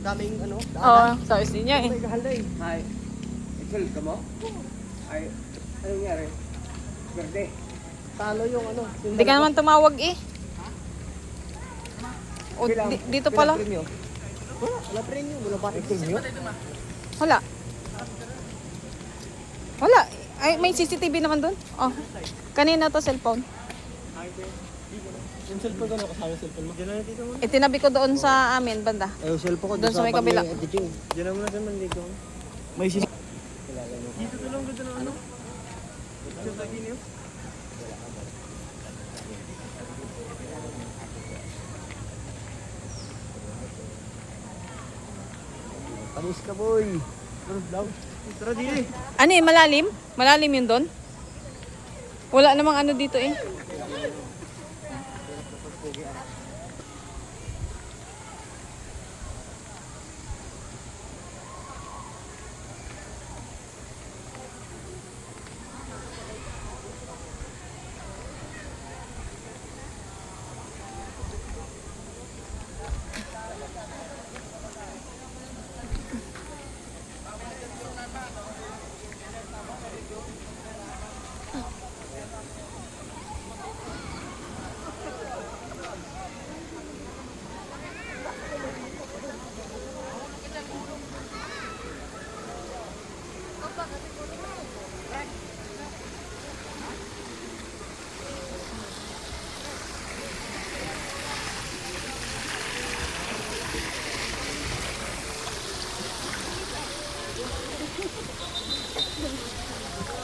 daming ano. Oo, sabi sa inyo eh. May kahalay. Ay, ikul ka mo? Ay, anong nangyari? Berde. Talo yung ano. Hindi ka naman tumawag eh. O, dito pala. Wala premium. Wala ba premium? Wala. Wala. Ay, may CCTV naman doon. Oh. Kanina to cellphone. Yung cellphone ko na kasama yung cellphone mo. Diyan na dito mo. Itinabi ko doon sa amin, banda. Ay, yung cellphone ko Doon sa may kabila. Diyan na muna sa dito. May sis. Dito na lang dito na ano? Yung tagi niyo? Panis ka boy. Tara dili. Ano eh, malalim? Malalim yun doon? Wala namang ano dito eh.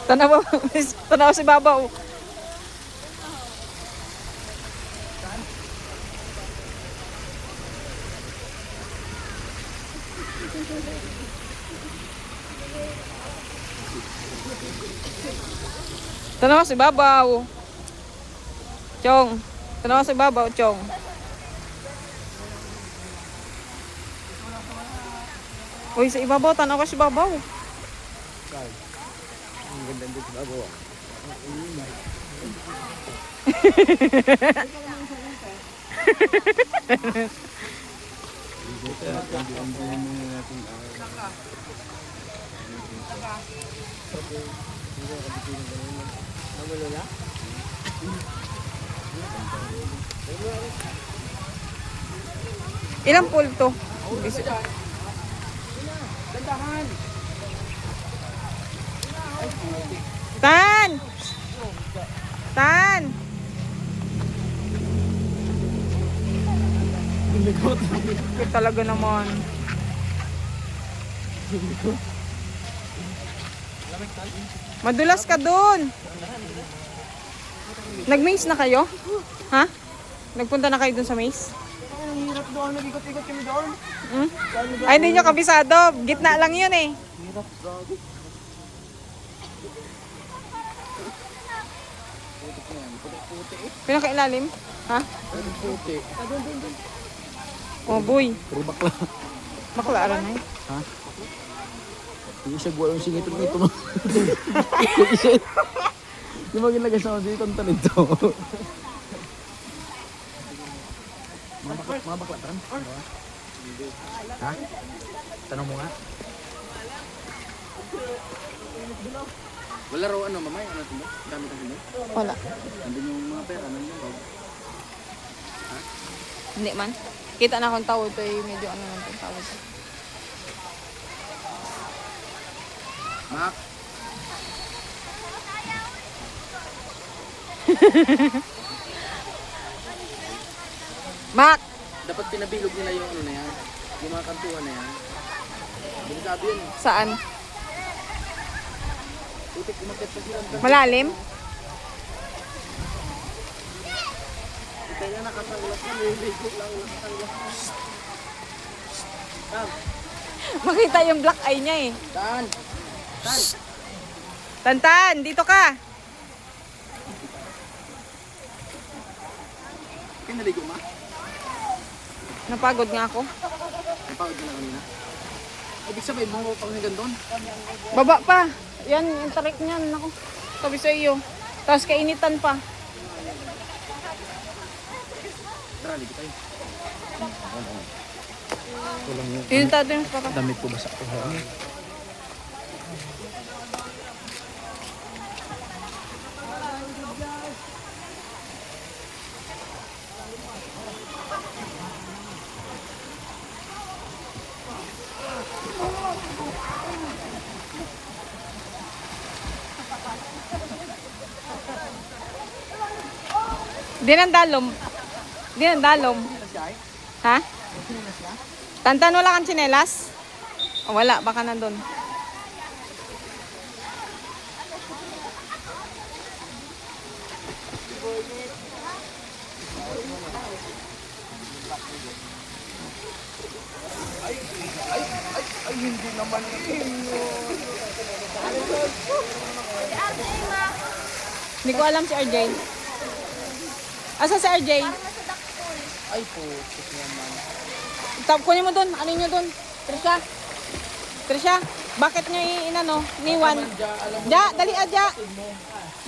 Tanaw, tanaw si Babaw. Tanaw si Babaw. Chong. Tanaw si Babaw, Chong. Uy, sa ibabaw, tanaw ka si Babaw. Ang ganda dito sa bago. Ilang pool to? Gandahan. Tan! Tan! Cute talaga naman. Madulas ka dun. Nag-maze na kayo? Ha? Nagpunta na kayo dun sa maze? Ang hirap doon. Nag-ikot-ikot kami doon. Hmm? Ay, hindi nyo kabisado. Gitna lang yun eh. Hirap, gago. Pinakailalim? Ha? Puti. Oh boy. Puro bakla. Bakla aran na eh. Ha? Yung isa buwan yung singit ito. Yung mga ginagay sa dito ang talid to. Mga bakla tan? Ha? Tanong mo nga. Wala raw ano mamay, ano ito mo? Dami kasi mo? Wala. Nandun yung mga pera, nandun yung Hindi man. Kita na akong tawad to eh. Medyo ano lang itong tawad to. Mak! Mak! Dapat pinabilog nila yung ano na yan. Yung mga kantuhan na yan. Delikado yun eh. Saan? Putik, umakit pa sila. Malalim? Kaya nakasanglas na, niligo lang nakasanglas. Tam! Makita yung black eye niya eh. Tan! Tan! Tantan, dito ka. Pinaligo ma? Napagod nga ako. Napagod ka na kanina? Ibig sabihin mo pang hanggang doon? Baba pa. Yan, yung tarik niyan. Ako. Sabi sa iyo. Tapos kainitan pa. Tara, ligo tayo. Kulang yung Yun tayo yung paka. damit ko basa ko. Di nang dalom. Di nang dalom. Ha? Tantan wala kang tsinelas? O, wala, baka nandun. Ay, hindi naman. Hindi ko alam si RJ. Asa si RJ? Ay po, naman. Kunin mo dun. Ano nyo dun? Trisha? Trisha? Bakit nyo inano? Niwan? Ja, dali adja.